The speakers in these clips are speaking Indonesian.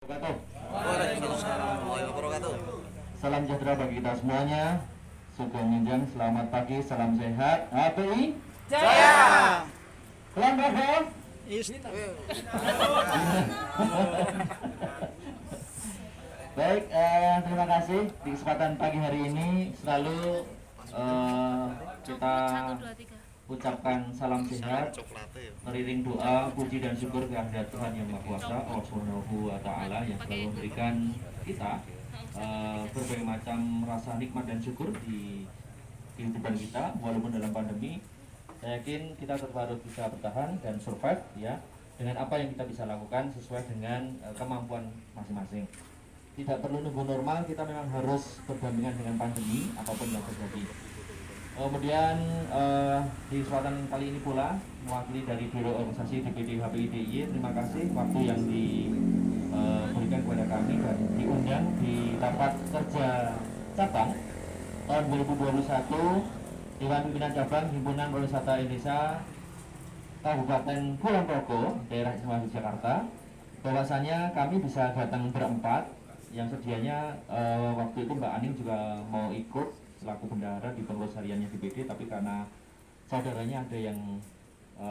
Waalaikumsalam warahmatullahi wabarakatuh. Salam sejahtera bagi kita semuanya. Sugeng Minjang, selamat pagi, salam sehat. HPI Jaya. Pelan Bravo. Baik, terima kasih di kesempatan pagi hari ini selalu kita ucapkan salam sehat, beriring doa, puji dan syukur kehadirat Tuhan Yang Maha Kuasa, Allah Subhanahu wa Ta'ala, yang selalu memberikan kita berbagai macam rasa nikmat dan syukur di kehidupan kita walaupun dalam pandemi. Saya yakin kita tetap harus bisa bertahan dan survive ya dengan apa yang kita bisa lakukan sesuai dengan kemampuan masing-masing. Tidak perlu nunggu normal, kita memang harus berdampingan dengan pandemi apapun yang terjadi. Kemudian di kesempatan kali ini pula mewakili dari Biro Organisasi DPD HPI DIY, terima kasih waktu yang diberikan kepada kami dan diundang di rapat kerja cabang tahun 2021 Dewan Pimpinan Cabang Himpunan Pariwisata Indonesia Kabupaten Kulon Progo, daerah Istimewa Yogyakarta. Bahwasanya kami bisa datang berempat, yang sedianya waktu itu Mbak Aning juga mau ikut selaku bendahara di pengurus hariannya DPD, tapi karena saudaranya ada yang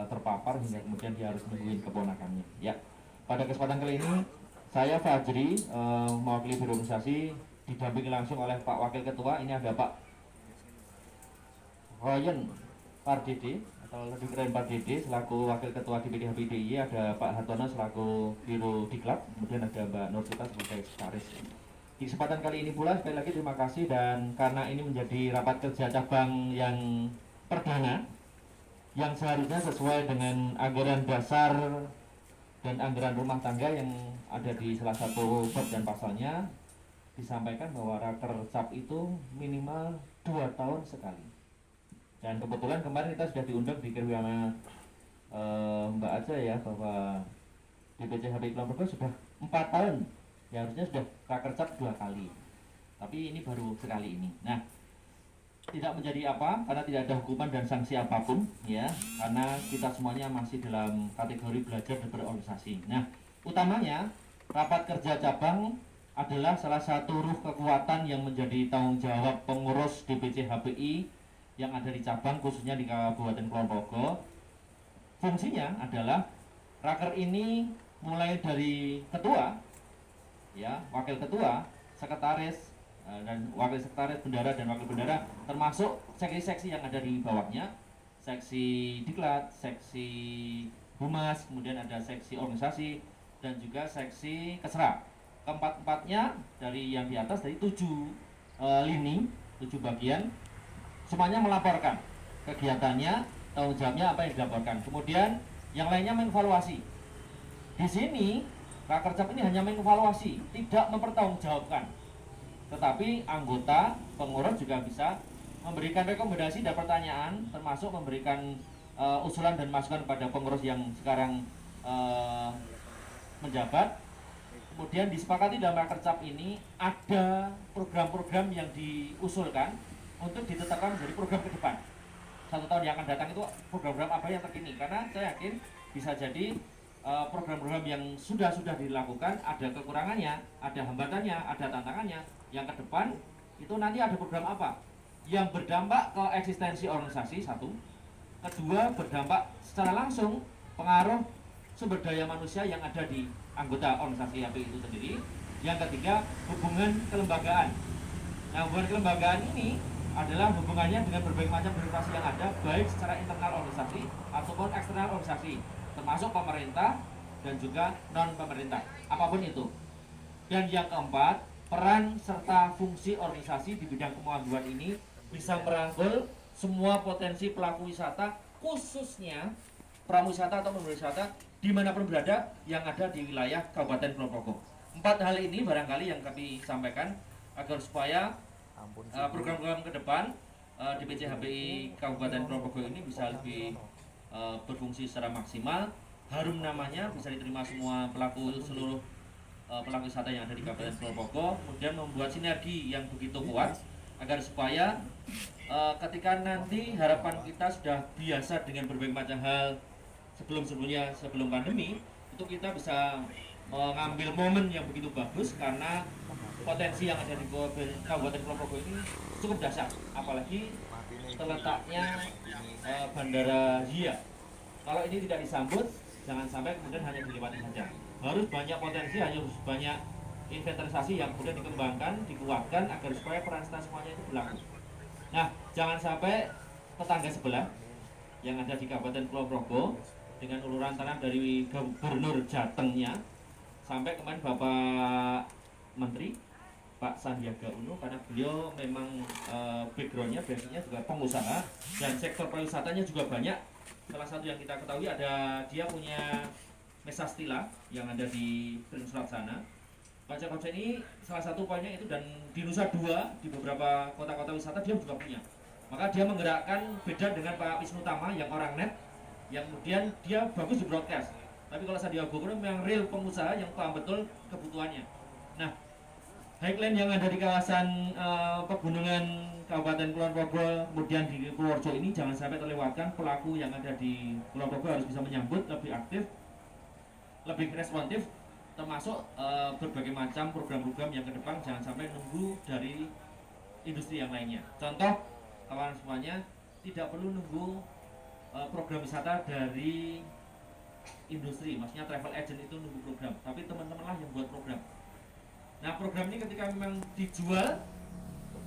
terpapar hingga kemudian dia harus nungguin keponakannya. Ya, pada kesempatan kali ini saya Fajri mewakili Biro Organisasi didampingi langsung oleh Pak Wakil Ketua. Ini ada Pak Royen Pardede atau lebih keren Pardede selaku Wakil Ketua DPD HPDI, ada Pak Hartono selaku Biro Diklat, kemudian ada Mbak Nursita sebagai sekretaris. Di kesempatan kali ini pula sekali lagi terima kasih, dan karena ini menjadi rapat kerja cabang yang perdana yang seharusnya sesuai dengan anggaran dasar dan anggaran rumah tangga yang ada di salah satu bab dan pasalnya, disampaikan bahwa raker cap itu minimal 2 tahun sekali. Dan kebetulan kemarin kita sudah diundang di sama Mbak Aja ya, bahwa DPC HPI Kulon Progo sudah 4 tahun, ya harusnya sudah rakercap 2 kali, tapi ini baru sekali ini. Nah, tidak menjadi apa karena tidak ada hukuman dan sanksi apapun ya, karena kita semuanya masih dalam kategori belajar dan berorganisasi. Nah, utamanya rapat kerja cabang adalah salah satu ruh kekuatan yang menjadi tanggung jawab pengurus DPC HPI yang ada di cabang, khususnya di Kabupaten Kulon Progo. Fungsinya adalah raker ini mulai dari ketua, ya, wakil ketua, sekretaris, dan wakil sekretaris, bendara dan wakil bendara, termasuk seksi-seksi yang ada di bawahnya, seksi diklat, seksi humas, kemudian ada seksi organisasi dan juga seksi kesra. Keempat-empatnya dari yang di atas, dari 7 lini, 7 bagian, semuanya melaporkan kegiatannya, tanggung jawabnya apa yang dilaporkan. Kemudian yang lainnya mengevaluasi. Di sini rakercap ini hanya mengevaluasi, tidak mempertanggungjawabkan. Tetapi anggota pengurus juga bisa memberikan rekomendasi dan pertanyaan, termasuk memberikan usulan dan masukan pada pengurus yang sekarang menjabat. Kemudian disepakati dalam rakercap ini ada program-program yang diusulkan untuk ditetapkan menjadi program ke depan. 1 tahun yang akan datang itu program-program apa yang terkini, karena saya yakin bisa jadi program-program yang sudah dilakukan ada kekurangannya, ada hambatannya, ada tantangannya. Yang ke depan itu nanti ada program apa yang berdampak ke eksistensi organisasi, 1. Kedua, berdampak secara langsung pengaruh sumber daya manusia yang ada di anggota organisasi HPI itu sendiri. Yang ketiga, hubungan kelembagaan. Nah, hubungan kelembagaan ini adalah hubungannya dengan berbagai macam birokrasi yang ada, baik secara internal organisasi ataupun eksternal organisasi, termasuk pemerintah dan juga non pemerintah, apapun itu. Dan yang keempat, peran serta fungsi organisasi di bidang kemajuan ini bisa merangkul semua potensi pelaku wisata, khususnya prawisata atau wisata dimanapun berada yang ada di wilayah Kabupaten Kulon Progo. 4 hal ini barangkali yang kami sampaikan agar supaya program-program ke depan DPC HPI Kabupaten Kulon Progo ini bisa lebih berfungsi secara maksimal, harum namanya, bisa diterima semua seluruh pelaku wisata yang ada di Kabupaten Kulon Progo, kemudian membuat sinergi yang begitu kuat agar supaya ketika nanti harapan kita sudah biasa dengan berbagai macam hal sebelum pandemi, itu kita bisa mengambil momen yang begitu bagus karena potensi yang ada di Kabupaten Kulon Progo ini cukup dahsyat, apalagi terletaknya Bandara Zia. Kalau ini tidak disambut, jangan sampai kemudian hanya dilewati saja. Harus banyak potensi, harus banyak inventarisasi yang kemudian dikembangkan, dikuatkan agar supaya peran semuanya itu berlaku. Nah, jangan sampai tetangga sebelah yang ada di Kabupaten Kulon Progo dengan uluran tangan dari Gubernur Jatengnya sampai kemarin Bapak Menteri Pak Sandiaga Uno, karena beliau memang backgroundnya, basicnya juga pengusaha dan sektor pariwisatanya juga banyak. Salah satu yang kita ketahui ada dia punya Mesastila yang ada di Pringsurat sana. Kaca-kaca ini salah satu poinnya itu, dan di Nusa Dua di beberapa kota-kota wisata dia juga punya. Maka dia menggerakkan, beda dengan Pak Wisnu Tama yang orang net, yang kemudian dia bagus di broadcast. Tapi kalau Sandiaga Uno memang real pengusaha yang paham betul kebutuhannya. Nah, highland yang ada di kawasan pegunungan Kabupaten Kulon Progo, kemudian di Purworejo ini jangan sampai terlewatkan. Pelaku yang ada di Kulon Progo harus bisa menyambut, lebih aktif, lebih responsif, termasuk berbagai macam program-program yang ke depan. Jangan sampai nunggu dari industri yang lainnya. Contoh, kawan semuanya, tidak perlu nunggu program wisata dari industri, maksudnya travel agent itu nunggu program, tapi teman-teman lah yang buat program. Nah, program ini ketika memang dijual,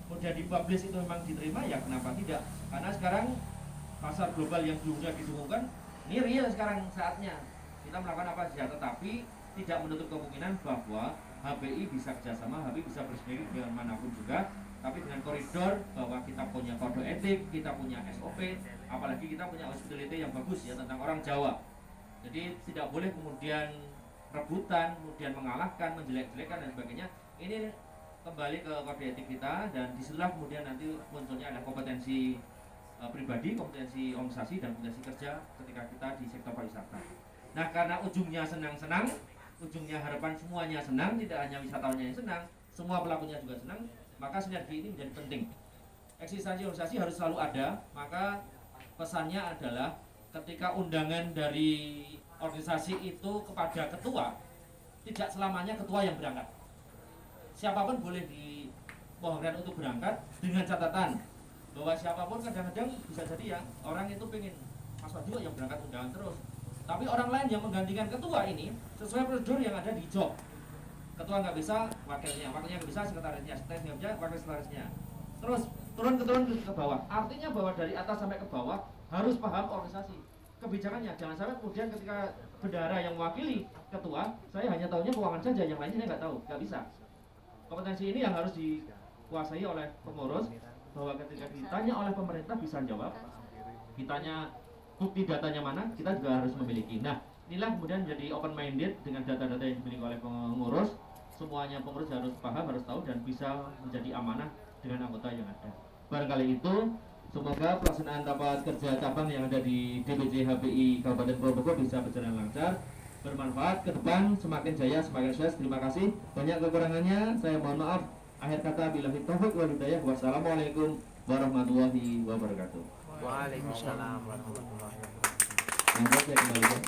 udah dipublish, itu memang diterima, ya kenapa tidak? Karena sekarang pasar global yang dulu sudah didengungkan, ini real sekarang saatnya kita melakukan apa saja, tetapi tidak menutup kemungkinan bahwa HPI bisa kerjasama, HPI bisa bersendiri dengan manapun juga, tapi dengan koridor bahwa kita punya kode etik, kita punya SOP, apalagi kita punya hospitality yang bagus ya tentang orang Jawa. Jadi tidak boleh kemudian rebutan, kemudian mengalahkan, menjelek-jelekan dan sebagainya. Ini kembali ke kode etik kita, dan disitulah kemudian nanti munculnya ada kompetensi pribadi, kompetensi organisasi, dan kompetensi kerja ketika kita di sektor pariwisata. Nah, karena ujungnya senang-senang, ujungnya harapan semuanya senang, tidak hanya wisatawannya yang senang, semua pelakunya juga senang, maka sinergi ini menjadi penting. Eksistensi organisasi harus selalu ada. Maka pesannya adalah ketika undangan dari organisasi itu kepada ketua, tidak selamanya ketua yang berangkat. Siapapun boleh dimohonkan untuk berangkat, dengan catatan bahwa siapapun kadang-kadang bisa jadi ya orang itu pengen Mas Wadiwo yang berangkat undangan terus, tapi orang lain yang menggantikan ketua ini sesuai prosedur yang ada di job. Ketua nggak bisa, wakilnya nggak bisa, sekretarisnya, sekretaris nggak bisa, wakil sekretarisnya. Terus turun ke bawah. Artinya bahwa dari atas sampai ke bawah harus paham organisasi, kebijakannya. Jangan sampai kemudian ketika bendahara yang mewakili ketua, saya hanya tahunya keuangan saja, yang lainnya saya nggak tahu, nggak bisa. Kompetensi ini yang harus dikuasai oleh pengurus, bahwa ketika ditanya oleh pemerintah bisa jawab, ditanya bukti datanya mana, kita juga harus memiliki. Nah, inilah kemudian menjadi open minded dengan data-data yang dimiliki oleh pengurus. Semuanya pengurus harus paham, harus tahu, dan bisa menjadi amanah dengan anggota yang ada. Barangkali itu, semoga pelaksanaan rapat kerja cabang yang ada di DPC HPI Kabupaten Kulon Progo bisa berjalan lancar, bermanfaat ke depan, semakin jaya, semakin sukses. Terima kasih. Banyak kekurangannya, saya mohon maaf. Akhir kata, billahi taufiq wal hidayah. Wassalamualaikum warahmatullahi wabarakatuh. Waalaikumsalam warahmatullahi wabarakatuh. Monggo saya kembalikan.